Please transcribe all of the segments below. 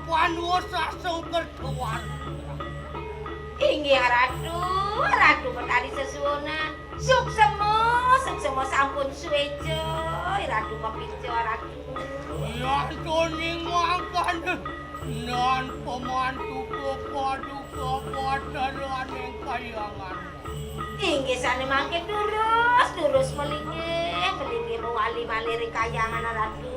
Panusa sengker tuan. Inggih Ratu, Ratu petani sesuona. Suksemo sampun suwejo, Ratu kepijo Ratu. Ya toning makan nan pemantu kepada yang kayangan. Inggih sane mangke terus melinggih wali maliri kayangan Ratu.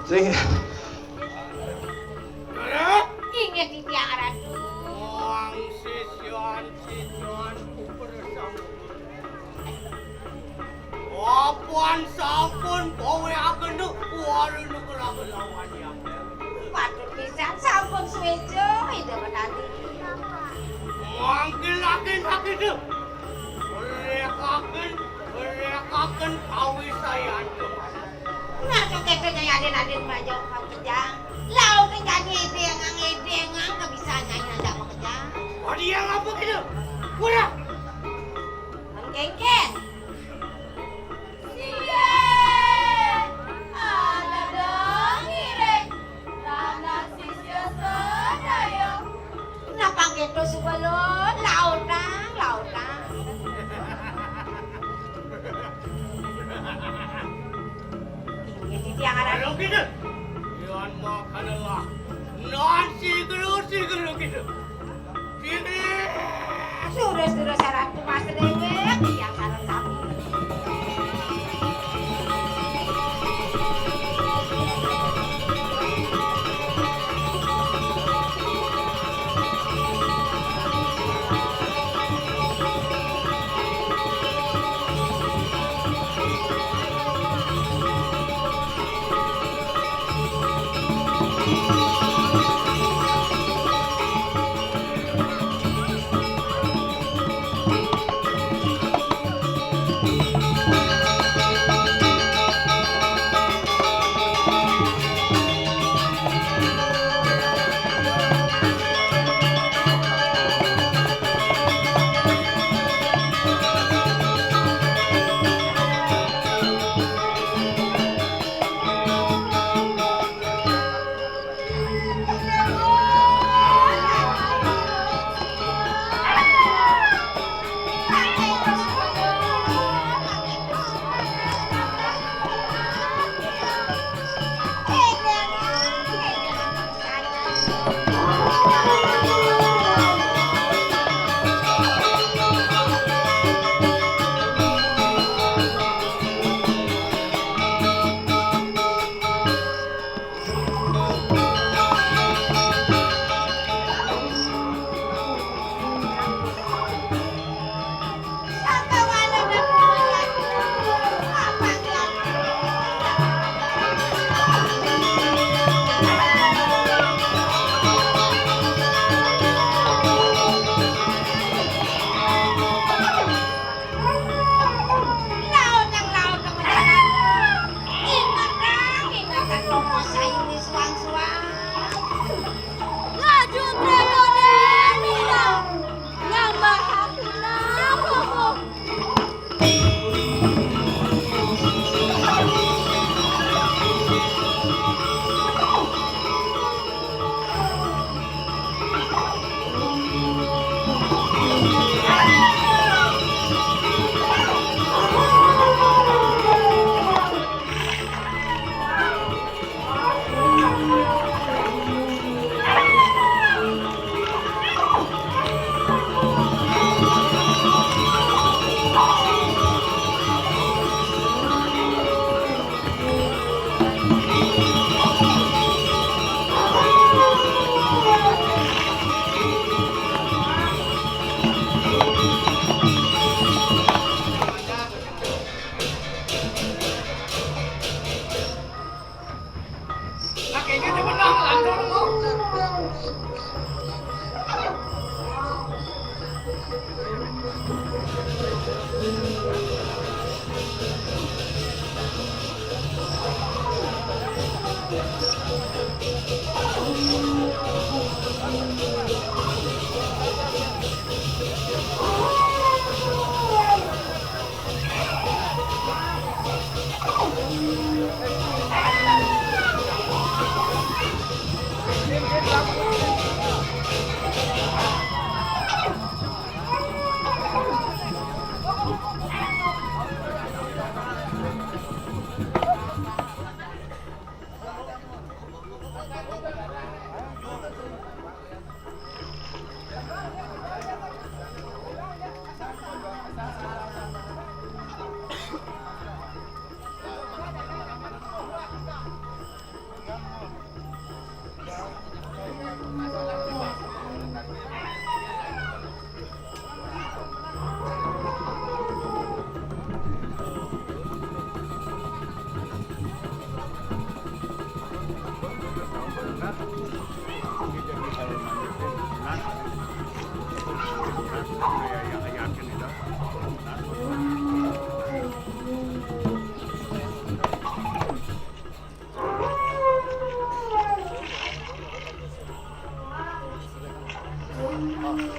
Sing Inggih titiang Ratu. Wang sisyon bersama. Apaan sampun kowe akan warung kelawan yang Patut pisan sampun suwejo hidup petani. manggil lagi itu. Merekakan kawi saya itu. Nah, kekeke aden-aden maju mau kejang. Lau kenjani edengang bisa nyanyi ndak mau kejang. Oh dia ngapa gitu? Udah. Mengkengken. Siye. Ada dong ireng. Rana sisya sedaya. Napa gitu subelon? Lautang. Ini tiang ada. Kalau gitu, jangan makanlah. Nasi gerus gitu. Sini. Sudah syaratku mas dewek yang sarang sapi. เ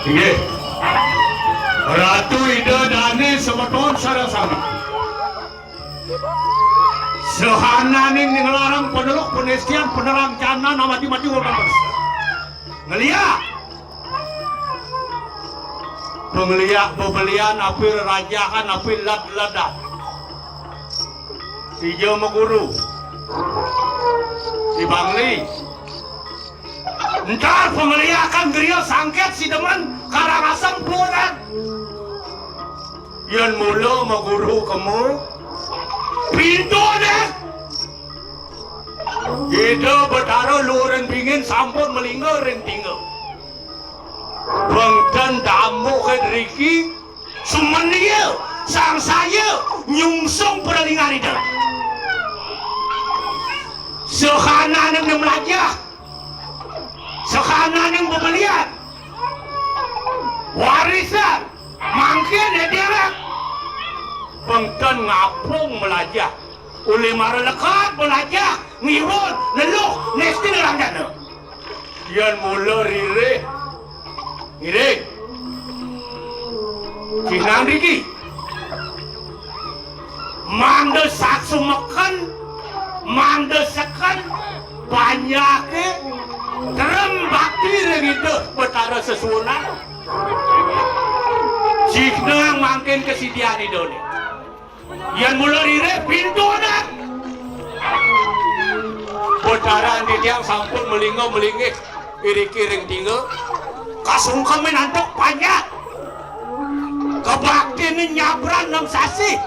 Inggih. Ratu Ida Dani semeton sarasami. Sehananing ninglarang peneluk penestian penerang jana nama mati orang bers. Ngelia. Pengeliak pembelian api rajakan api lad-ladat. Ijo meguru. Di Bangli. Ntar pengeliakan geria sangket si demen Karangasem puran. Yan mula meguru kamu. Pintu deh. Ida betara luren pingin sampun melinggo rentinggo. Bangtan damu ke Riki sumenia sang saya nyungsung perlingan itu. Sehana yang melajah, sehana yang pembelian, warisan, mangkin dia bangtan ngapung melajah, oleh mara lekat melajah, ngiwon, neluk, nesti dalam dana. Yan mula rire, Sinang Riki, manda saksu makan, manda sekan, banyaknya, terem bakti itu betara sesuatu. Jika makin kesediaan itu ni, yang mula rire pintu nak, betara di tiang sampun melinggo, iri-kiring tinggal. Kasung kami nantok banyak kebakti ini nyabran 6 sasi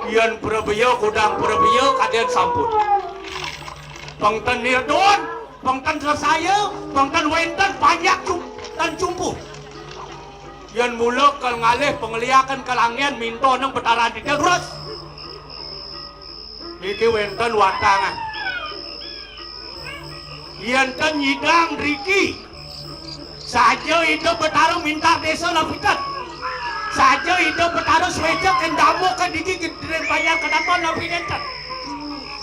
yan perbiyo kudang perbiyo kaden sampun pangtan nirdon pangtan selesai pangtan wenten banyak dan cumpu yan mula kal ngalih pengeliakan kalangian minto nang betaran di terus iki wenten watangan yan kan nyidang Riki saja itu bertaruh minta desa lapitan saja itu bertaruh seweja kendamu ke digi gede bayar kenapa lapitan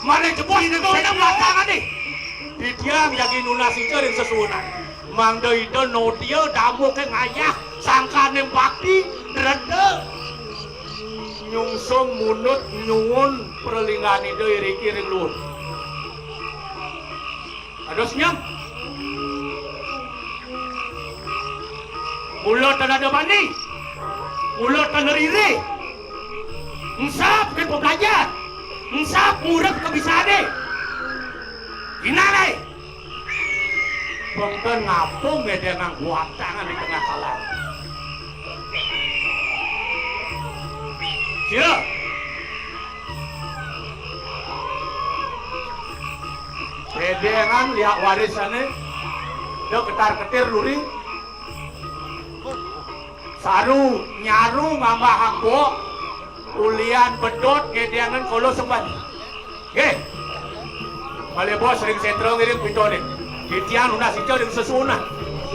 mana jebus itu ada belakangan nih di tiang jadi nunasi cering sesuatu mangda itu no dia damu ke ngayah sangka nembakti reda nyungsung munut nyungun perlingan itu iri-kiring luar ada senyum mulut tanah demani, mulut tanah riri, ngsap kan pembelajar, ngsap murah kebisaan inalai, bangkan ngapung ya dengan kuatangan di tengah kalang. Sila, bedengan lihat warisannya, dia ketar-ketir luring. Saru nyaru ngambah hangko ulian bedot gedeangan kolo sempat ge male bos sering sentro ngirim pintu deh ditian udah sih jeung sesuna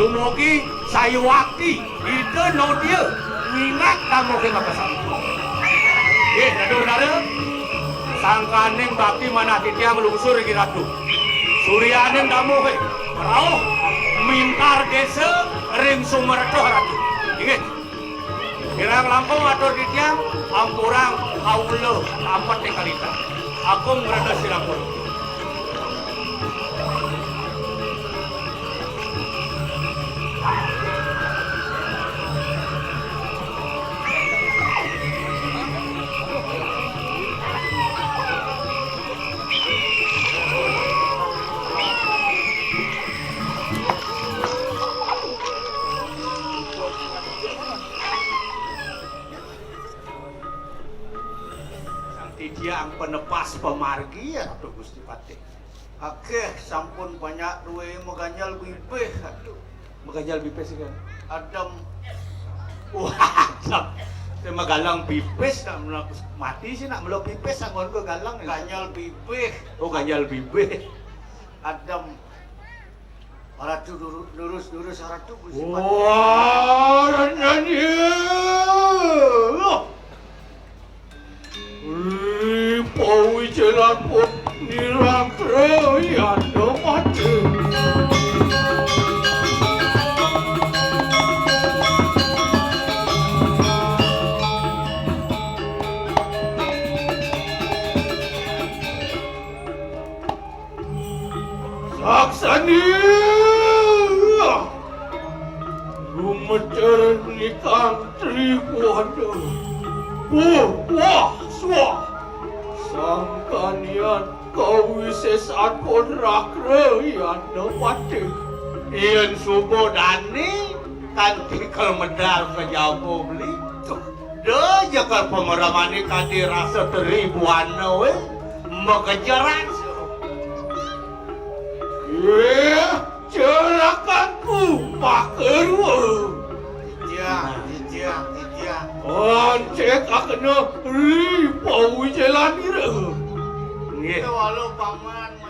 dumugi sayu wakti itu no dia ngingat kamu ke makasar ge dadu sangkaning bakti mana titiang lungsur ki ratu suryaning damu ge rauh mintar desa ring sumerto ratu inget kirang langkung atur di tiang ampurang kaulo ampat tekalita aku merada silapur yang penepas pemargi ya tuh Gusti Patih. Akeh sampun banyak duwe meganyal bipeh atuh. Meganyal bipeh sih kan. Adam. Wah, teh magalang bipes nak mati sih nak melo bipes anggon go galang ganyal bipeh. Oh ganyal bipeh. Adam Aratu lurus aratu Gusti Patih. Wah, nyanyi. Pawi jalan pun nirang kerajaan mati. Saksani Gumecer nikang Tribuana Wah swah Sangkanian kau wisesan podrakre yan nepati Ian subo dani kan tikal medal ke jauh beli dah jakal pemeramani kadi rasa teribuana we mengejaran cerakanku paker we Tijang Ancek akena ripau jalan ira. Walau paman